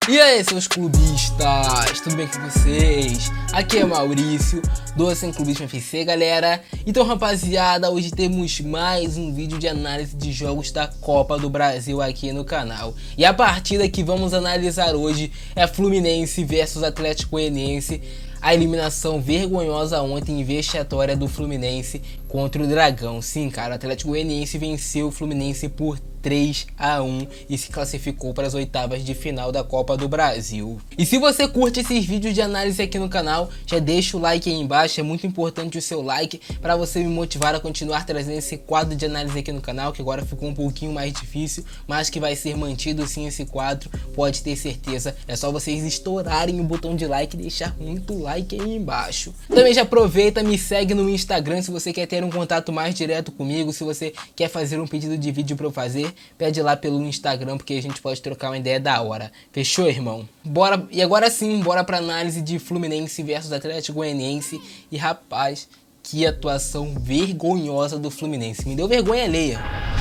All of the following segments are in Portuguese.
E aí, seus clubistas, tudo bem com vocês? Aqui é Maurício, do Sem Clubismo FC, galera. Então, rapaziada, hoje temos mais um vídeo de análise de jogos da Copa do Brasil aqui no canal. E a partida que vamos analisar hoje é Fluminense versus Atlético Goianiense. A eliminação vergonhosa ontem, vexatória do Fluminense contra o Dragão. Sim, cara, o Atlético Goianiense venceu o Fluminense por 3-1 e se classificou para as oitavas de final da Copa do Brasil. E se você curte esses vídeos de análise aqui no canal, já deixa o like aí embaixo, é muito importante o seu like para você me motivar a continuar trazendo esse quadro de análise aqui no canal, que agora ficou um pouquinho mais difícil, mas que vai ser mantido sim esse quadro, pode ter certeza. É só vocês estourarem o botão de like e deixar muito like aí embaixo. Também já aproveita, me segue no Instagram se você quer ter um contato mais direto comigo, se você quer fazer um pedido de vídeo para eu fazer, pede lá pelo Instagram, porque a gente pode trocar uma ideia da hora. Fechou, irmão? Bora, e agora sim, bora pra análise de Fluminense versus Atlético Goianiense. E rapaz, que atuação vergonhosa do Fluminense, me deu vergonha alheia.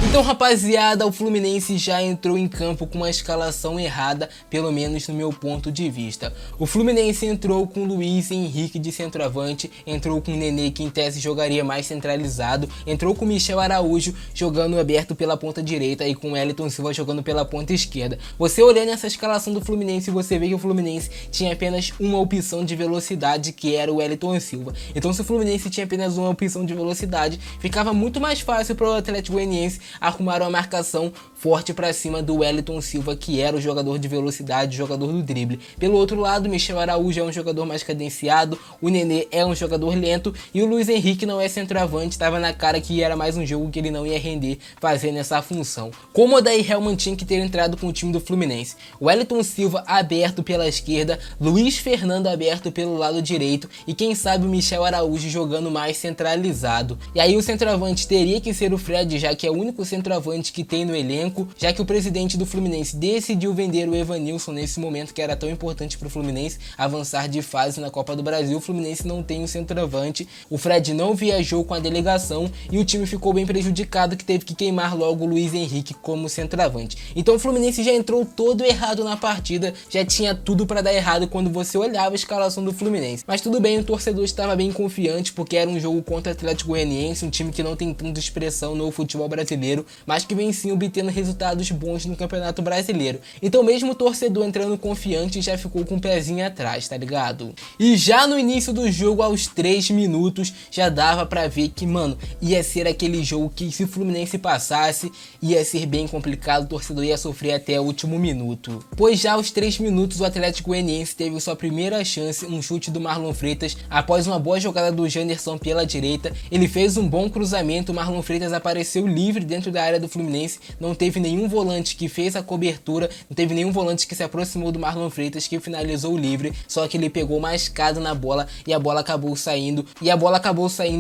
Então, rapaziada, o Fluminense já entrou em campo com uma escalação errada, pelo menos no meu ponto de vista. O Fluminense entrou com Luiz Henrique de centroavante, entrou com o Nenê, que em tese jogaria mais centralizado, entrou com o Michel Araújo jogando aberto pela ponta direita e com o Wellington Silva jogando pela ponta esquerda. Você olhando essa escalação do Fluminense, você vê que o Fluminense tinha apenas uma opção de velocidade, que era o Wellington Silva. Então, se o Fluminense tinha apenas uma opção de velocidade, ficava muito mais fácil para o Atlético Goianiense arrumar uma marcação forte para cima do Wellington Silva, que era o jogador de velocidade, o jogador do drible. Pelo outro lado, Michel Araújo é um jogador mais cadenciado, o Nenê é um jogador lento e o Luiz Henrique não é centroavante, estava na cara que era mais um jogo que ele não ia render fazendo essa função. Como o Odair Hellmann tinha que ter entrado com o time do Fluminense? O Wellington Silva aberto pela esquerda, Luiz Fernando aberto pelo lado direito e quem sabe o Michel Araújo jogando mais centralizado. E aí o centroavante teria que ser o Fred, já que é o único centroavante que tem no elenco, já que o presidente do Fluminense decidiu vender o Evanilson nesse momento que era tão importante para o Fluminense avançar de fase na Copa do Brasil. O Fluminense não tem um centroavante, o Fred não viajou com a delegação e o time ficou bem prejudicado, que teve que queimar logo o Luiz Henrique como centroavante. Então o Fluminense já entrou todo errado na partida, já tinha tudo para dar errado quando você olhava a escalação do Fluminense. Mas tudo bem, o torcedor estava bem confiante porque era um jogo contra o Atlético Goianiense, um time que não tem tanta expressão no futebol brasileiro, mas que vem sim obtendo resultados bons no Campeonato Brasileiro. Então mesmo o torcedor entrando confiante já ficou com o pezinho atrás, tá ligado? E já no início do jogo, aos 3 minutos, já dava pra ver que, mano, ia ser aquele jogo que se o Fluminense passasse, ia ser bem complicado, o torcedor ia sofrer até o último minuto. Pois já aos 3 minutos o Atlético Goianiense teve sua primeira chance, um chute do Marlon Freitas, após uma boa jogada do Janderson pela direita, ele fez um bom cruzamento, o Marlon Freitas apareceu livre dentro da área do Fluminense, não teve nenhum volante que fez a cobertura, não teve nenhum volante que se aproximou do Marlon Freitas, que finalizou livre, só que ele pegou mascado na bola e a bola acabou saindo,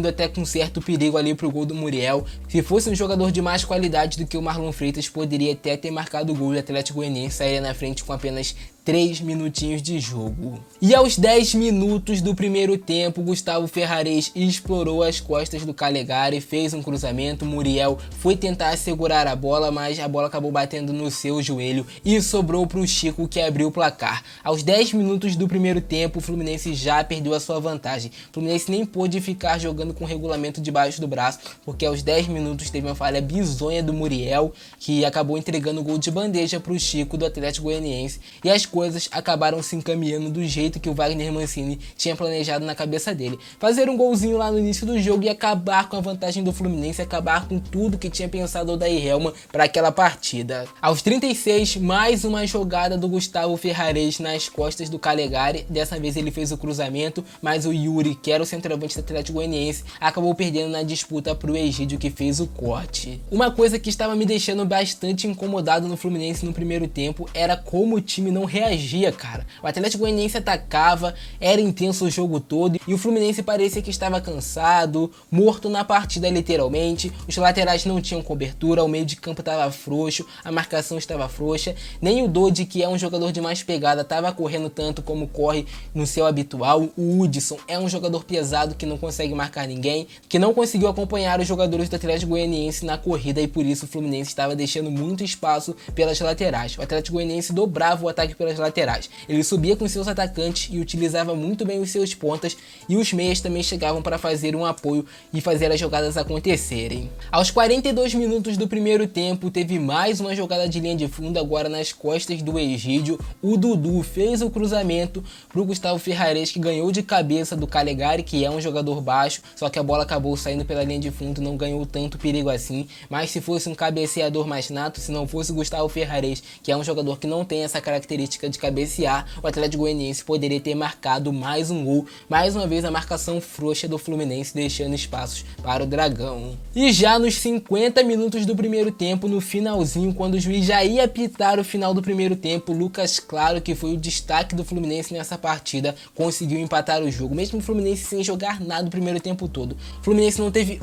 até com certo perigo ali pro gol do Muriel. Se fosse um jogador de mais qualidade do que o Marlon Freitas, poderia até ter marcado o gol e o Atlético Goianiense sairia na frente com apenas 3 minutinhos de jogo. E aos 10 minutos do primeiro tempo, Gustavo Ferrares explorou as costas do Calegari, fez um cruzamento, Muriel foi tentar segurar a bola, mas a bola acabou batendo no seu joelho e sobrou para o Chico, que abriu o placar. Aos 10 minutos do primeiro tempo, o Fluminense já perdeu a sua vantagem. O Fluminense nem pôde ficar jogando com o regulamento debaixo do braço, porque aos 10 minutos teve uma falha bizonha do Muriel, que acabou entregando o gol de bandeja para o Chico do Atlético Goianiense, e as coisas acabaram se encaminhando do jeito que o Wagner Mancini tinha planejado na cabeça dele. Fazer um golzinho lá no início do jogo e acabar com a vantagem do Fluminense, acabar com tudo que tinha pensado o Odair Hellmann para aquela partida. Aos 36, mais uma jogada do Gustavo Ferrares nas costas do Calegari. Dessa vez ele fez o cruzamento, mas o Yuri, que era o centroavante do Atlético Goianiense, acabou perdendo na disputa para o Egídio, que fez o corte. Uma coisa que estava me deixando bastante incomodado no Fluminense no primeiro tempo era como o time não reagia, cara. O Atlético Goianiense atacava, era intenso o jogo todo e o Fluminense parecia que estava cansado, morto na partida literalmente. Os laterais não tinham cobertura, o meio de campo estava frouxo, a marcação estava frouxa, nem o Dodi, que é um jogador de mais pegada, estava correndo tanto como corre no seu habitual. O Hudson é um jogador pesado que não consegue marcar ninguém, que não conseguiu acompanhar os jogadores do Atlético Goianiense na corrida e por isso o Fluminense estava deixando muito espaço pelas laterais. O Atlético Goianiense dobrava o ataque pelas pelas laterais. Ele subia com seus atacantes e utilizava muito bem os seus pontas, e os meias também chegavam para fazer um apoio e fazer as jogadas acontecerem. Aos 42 minutos do primeiro tempo, teve mais uma jogada de linha de fundo agora nas costas do Egídio. O Dudu fez o cruzamento para o Gustavo Ferrares, que ganhou de cabeça do Calegari, que é um jogador baixo, só que a bola acabou saindo pela linha de fundo, não ganhou tanto perigo assim. Mas se fosse um cabeceador mais nato, se não fosse o Gustavo Ferrares, que é um jogador que não tem essa característica de cabecear, o Atlético Goianiense poderia ter marcado mais um gol. Mais uma vez a marcação frouxa do Fluminense, deixando espaços para o Dragão. E já nos 50 minutos do primeiro tempo, no finalzinho, quando o juiz já ia apitar o final do primeiro tempo, Lucas Claro, que foi o destaque do Fluminense nessa partida, conseguiu empatar o jogo, mesmo o Fluminense sem jogar nada no primeiro tempo todo. O Fluminense não teve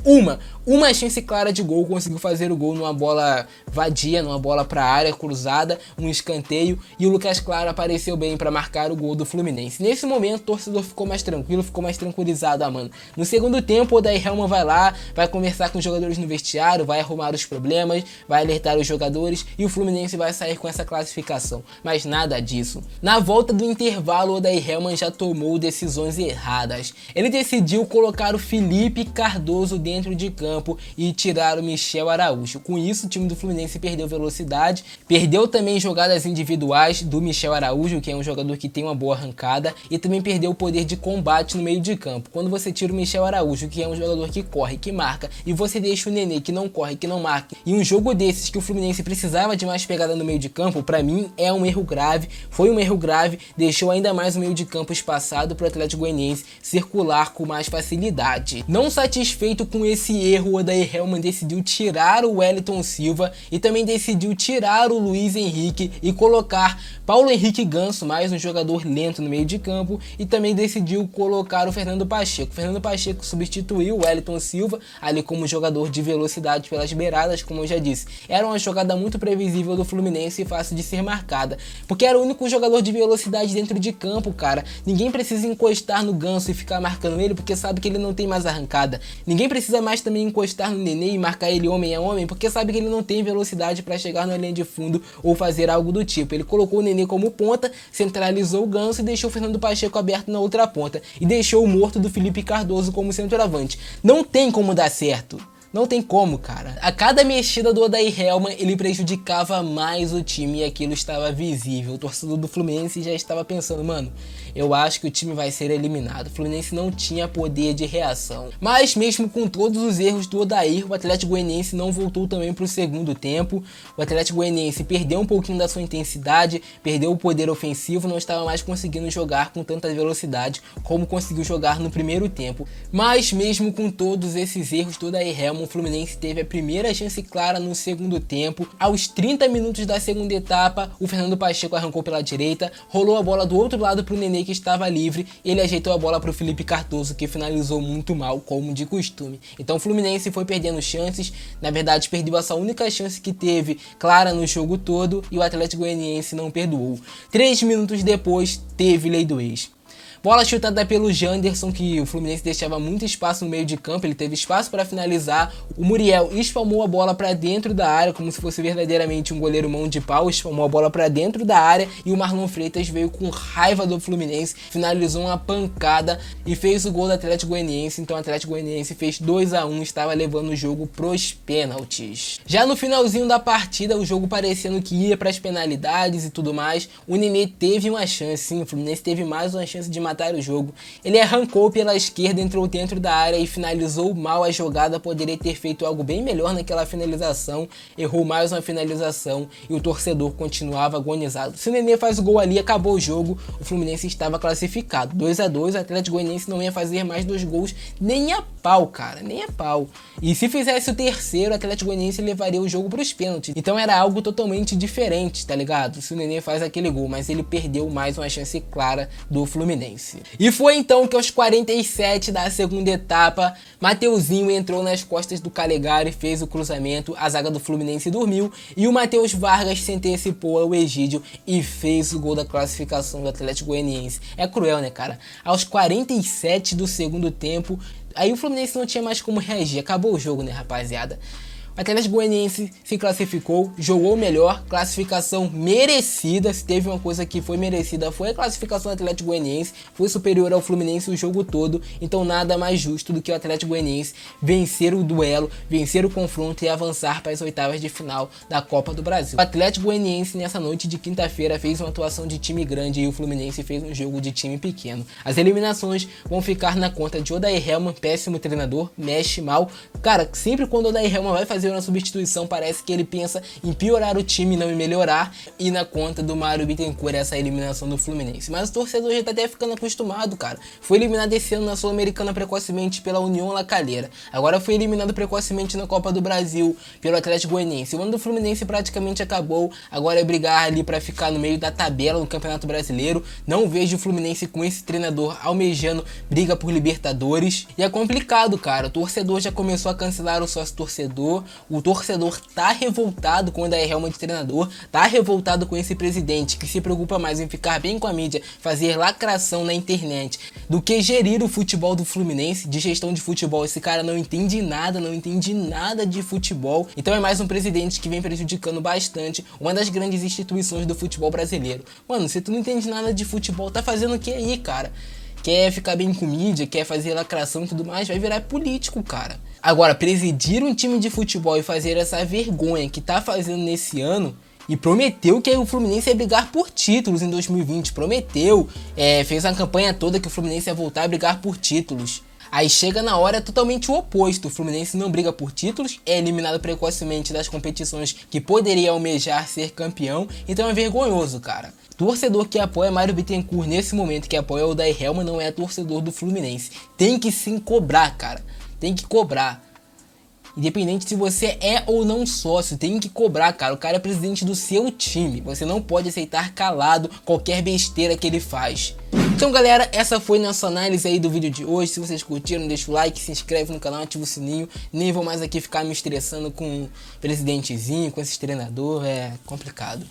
uma chance clara de gol, conseguiu fazer o gol numa bola vadia, numa bola para a área cruzada, um escanteio, e o Lucas Claro apareceu bem para marcar o gol do Fluminense. Nesse momento o torcedor ficou mais tranquilo, ficou mais tranquilizado, mano. No segundo tempo o Odair Hellmann vai lá, vai conversar com os jogadores no vestiário, vai arrumar os problemas, vai alertar os jogadores e o Fluminense vai sair com essa classificação. Mas nada disso. Na volta do intervalo, o Odair Hellmann já tomou decisões erradas. Ele decidiu colocar o Felipe Cardoso dentro de campo e tirar o Michel Araújo. Com isso, o time do Fluminense perdeu velocidade, perdeu também jogadas individuais do Michel Araújo, que é um jogador que tem uma boa arrancada, e também perdeu o poder de combate no meio de campo. Quando você tira o Michel Araújo, que é um jogador que corre, que marca, e você deixa o Nenê, que não corre, que não marca, e um jogo desses que o Fluminense precisava de mais pegada no meio de campo, pra mim é um erro grave, foi um erro grave, deixou ainda mais o meio de campo espaçado para o Atlético Goianiense circular com mais facilidade. Não satisfeito com esse erro, o Odair Hellmann decidiu tirar o Wellington Silva e também decidiu tirar o Luiz Henrique e colocar Paulo Henrique Ganso, mais um jogador lento no meio de campo, e também decidiu colocar o Fernando Pacheco. O Fernando Pacheco substituiu o Wellington Silva ali como jogador de velocidade pelas beiradas, como eu já disse. Era uma jogada muito previsível do Fluminense e fácil de ser marcada, porque era o único jogador de velocidade dentro de campo, cara. Ninguém precisa encostar no Ganso e ficar marcando ele, porque sabe que ele não tem mais arrancada. Ninguém precisa mais também encostar no Nenê e marcar ele homem a homem, porque sabe que ele não tem velocidade para chegar na linha de fundo ou fazer algo do tipo. Ele colocou o Nenê como ponta, centralizou o Ganso e deixou o Fernando Pacheco aberto na outra ponta, e deixou o morto do Felipe Cardoso como centroavante. Não tem como dar certo. Não tem como, cara. A cada mexida do Odair Hellmann, ele prejudicava mais o time e aquilo estava visível. O torcedor do Fluminense já estava pensando, mano, eu acho que o time vai ser eliminado. O Fluminense não tinha poder de reação. Mas mesmo com todos os erros do Odair, o Atlético Goianiense não voltou também para o segundo tempo. O Atlético Goianiense perdeu um pouquinho da sua intensidade, perdeu o poder ofensivo, não estava mais conseguindo jogar com tanta velocidade como conseguiu jogar no primeiro tempo. Mas mesmo com todos esses erros do Odair Hellmann, o Fluminense teve a primeira chance clara no segundo tempo. Aos 30 minutos da segunda etapa, o Fernando Pacheco arrancou pela direita, rolou a bola do outro lado para o Nenê, que estava livre, ele ajeitou a bola para o Felipe Cardoso, que finalizou muito mal, como de costume. Então o Fluminense foi perdendo chances, na verdade perdeu essa única chance que teve clara no jogo todo, e o Atlético Goianiense não perdoou. 3 minutos depois, teve lei do ex. Bola chutada pelo Janderson, que o Fluminense deixava muito espaço no meio de campo, ele teve espaço para finalizar. O Muriel espalmou a bola para dentro da área, como se fosse verdadeiramente um goleiro mão de pau, espalmou a bola para dentro da área, e o Marlon Freitas veio com raiva do Fluminense, finalizou uma pancada e fez o gol do Atlético Goianiense. Então o Atlético Goianiense fez 2-1, estava levando o jogo pros pênaltis. Já no finalzinho da partida, o jogo parecendo que ia para as penalidades e tudo mais, o Nenê teve uma chance, sim, o Fluminense teve mais uma chance de matar o jogo. Ele arrancou pela esquerda, entrou dentro da área e finalizou mal a jogada. Poderia ter feito algo bem melhor naquela finalização, errou mais uma finalização e o torcedor continuava agonizado. Se o Nenê faz o gol ali, acabou o jogo, o Fluminense estava classificado. 2-2, o Atlético Goianiense não ia fazer mais 2 gols nem a pau, cara, nem a pau. E se fizesse o terceiro, o Atlético Goianiense levaria o jogo para os pênaltis. Então era algo totalmente diferente, tá ligado? Se o Nenê faz aquele gol, mas ele perdeu mais uma chance clara do Fluminense. E foi então que aos 47 da segunda etapa, Mateuzinho entrou nas costas do Calegari, fez o cruzamento, a zaga do Fluminense dormiu e o Matheus Vargas se antecipou ao Egídio e fez o gol da classificação do Atlético Goianiense. É cruel, né, cara? Aos 47 do segundo tempo, aí o Fluminense não tinha mais como reagir, acabou o jogo, né, rapaziada? O Atlético Goianiense se classificou, jogou melhor, classificação merecida. Se teve uma coisa que foi merecida, foi a classificação do Atlético Goianiense, foi superior ao Fluminense o jogo todo, então nada mais justo do que o Atlético Goianiense vencer o duelo, vencer o confronto e avançar para as oitavas de final da Copa do Brasil. O Atlético Goianiense nessa noite de quinta-feira fez uma atuação de time grande e o Fluminense fez um jogo de time pequeno. As eliminações vão ficar na conta de Odair Hellmann, péssimo treinador, mexe mal. Cara, sempre quando o Odair Hellmann vai fazer uma substituição, parece que ele pensa em piorar o time, não em melhorar, e na conta do Mário Bittencourt essa eliminação do Fluminense. Mas o torcedor já tá até ficando acostumado, cara. Foi eliminado esse ano na Sul-Americana precocemente pela União La Calera. Agora foi eliminado precocemente na Copa do Brasil pelo Atlético Goianiense. O ano do Fluminense praticamente acabou, agora é brigar ali para ficar no meio da tabela no Campeonato Brasileiro. Não vejo o Fluminense com esse treinador almejando briga por Libertadores. E é complicado, cara. O torcedor já começou a cancelar o sócio torcedor. O torcedor tá revoltado com o Odair Hellmann de treinador, tá revoltado com esse presidente que se preocupa mais em ficar bem com a mídia, fazer lacração na internet, do que gerir o futebol do Fluminense, de gestão de futebol. Esse cara não entende nada de futebol, então é mais um presidente que vem prejudicando bastante uma das grandes instituições do futebol brasileiro. Mano, se tu não entende nada de futebol, tá fazendo o que aí, cara? Quer ficar bem com mídia, quer fazer lacração e tudo mais, vai virar político, cara. Agora, presidir um time de futebol e fazer essa vergonha que tá fazendo nesse ano, e prometeu que o Fluminense ia brigar por títulos em 2020, prometeu, fez a campanha toda que o Fluminense ia voltar a brigar por títulos. Aí chega na hora, é totalmente o oposto. O Fluminense não briga por títulos, é eliminado precocemente das competições que poderia almejar ser campeão, então é vergonhoso, cara. Torcedor que apoia Mário Bittencourt nesse momento, que apoia o Odair Hellmann, não é torcedor do Fluminense. Tem que sim cobrar, cara. Tem que cobrar. Independente se você é ou não sócio, tem que cobrar, cara. O cara é presidente do seu time. Você não pode aceitar calado qualquer besteira que ele faz. Então, galera, essa foi nossa análise aí do vídeo de hoje. Se vocês curtiram, deixa o like, se inscreve no canal, ativa o sininho. Nem vou mais aqui ficar me estressando com o presidentezinho, com esse treinador. É complicado.